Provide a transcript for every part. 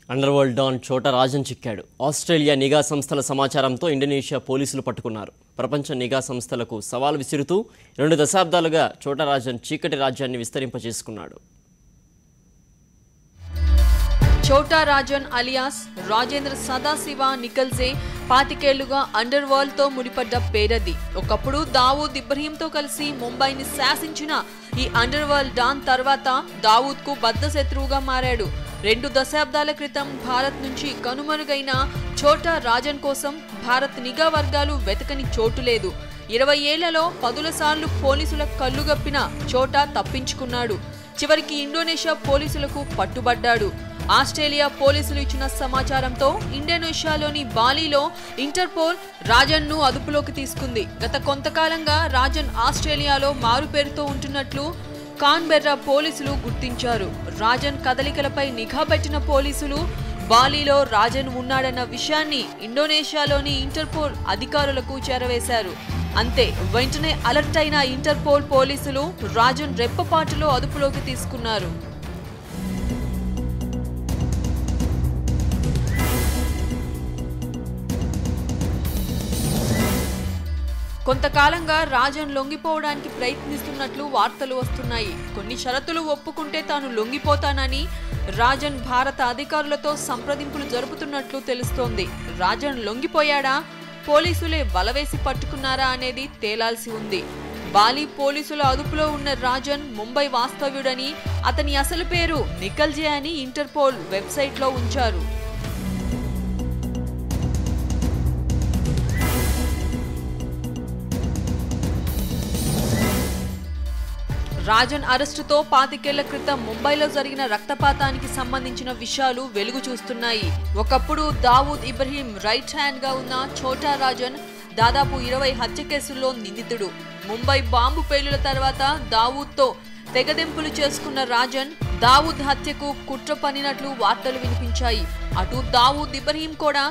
Underworld don చోటా Rajan చిక్కాడు. Australia నిఘా సంస్థల సమాచారంతో ఇండోనేషియా పోలీసులు పట్టుకున్నారు. ప్రపంచ నిఘా సంస్థలకు సవాల్ విసురుతూ 2 దశాబ్దాలుగా చోటా రాజన్ చీకటి రాజ్యాన్ని విస్తరింపజేసుకున్నాడు. చోటా రాజన్ అలియాస్ రాజేంద్ర సదాశివ నికల్జే 25 ఏళ్లుగా అండర్ వరల్డ్ తో ముడిపడ్డ పేరది. ఒకప్పుడు దావూద్ ఇబ్రహీంతో కలిసి ముంబైని శాసించిన ఈ అండర్ వరల్డ్ డాన్ తర్వాత దావూద్ కు బద్ద శత్రువుగా మారాడు. 2 దశాబ్దాల క్రితం భారత్ నుంచి కనుమరుగైన చోటా రాజన్ కోసం భారత్ నిఘా వర్గాలు వెతకని చోటు లేదు. 20 ఏళ్లలో 10 సార్లు పోలీసుల కళ్ళుగప్పిన చోటా తప్పించుకున్నాడు. చివరికి ఇండోనేషియా పోలీసులకు పట్టుబడ్డాడు. ఆస్ట్రేలియా పోలీసులు ఇచ్చిన సమాచారంతో ఇండోనేషియాలోని బాలీలో ఇంటర్పోల్ రాజన్ ను అదుపులోకి తీసుకుంది. గత కొంతకాలంగా రాజన్ ఆస్ట్రేలియాలో మారుపేరుతో ఉంటున్నట్లు కాన్బెర్రా పోలీసులు గుర్తించారు. రాజన్ కదలికలపై నిఘా పెట్టిన పోలీసులు బాలీలో రాజన్ ఉన్నాడన్న విషయాన్ని ఇండోనేషియాలోని ఇంటర్పోల్ అధికారులకు చేరవేశారు. అంతే, వెంటనే అలర్ట్ అయిన ఇంటర్పోల్ పోలీసులు రాజన్ రెప్పపాటులో అదుపులోకి తీసుకున్నారు. కొంతకాలంగా రాజన్ లొంగిపోవడానికి ప్రయత్నిస్తున్నట్లు వార్తలు వస్తున్నాయి. కొన్ని షరతులు ఒప్పుకుంటే తాను లొంగిపోతానని రాజన్ భారత అధికారులతో సంప్రదింపులు జరుపుతున్నట్లు తెలుస్తోంది. రాజన్ లొంగిపోయాడా, పోలీసులే వలవేసి పట్టుకున్నారా అనేది తేలాల్సి ఉంది. బాలి పోలీసుల అదుపులో ఉన్న రాజన్ ముంబై వాస్తవ్యుడని, అతని అసలు పేరు నికల్జే అని ఇంటర్పోల్ వెబ్సైట్లో ఉంచారు. రాజన్ అరెస్టుతో 25 ఏళ్ల క్రితం ముంబైలో జరిగిన రక్తపాతానికి సంబంధించిన విషయాలు వెలుగు చూస్తున్నాయి. ఒకప్పుడు దావూద్ ఇబ్రహీం రైట్ హ్యాండ్ గా ఉన్న చోటా రాజన్ దాదాపు 20 హత్య కేసుల్లో నిందితుడు. ముంబై బాంబు పేలుల తర్వాత దావూద్తో తెగదెంపులు చేసుకున్న రాజన్ దావూద్ హత్యకు కుట్ర పన్నినట్లు వార్తలు వినిపించాయి. అటు దావూద్ ఇబ్రహీం కూడా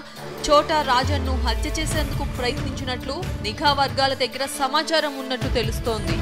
చోటా రాజన్ ను హత్య చేసేందుకు ప్రయత్నించినట్లు నిఘా వర్గాల దగ్గర సమాచారం ఉన్నట్టు తెలుస్తోంది.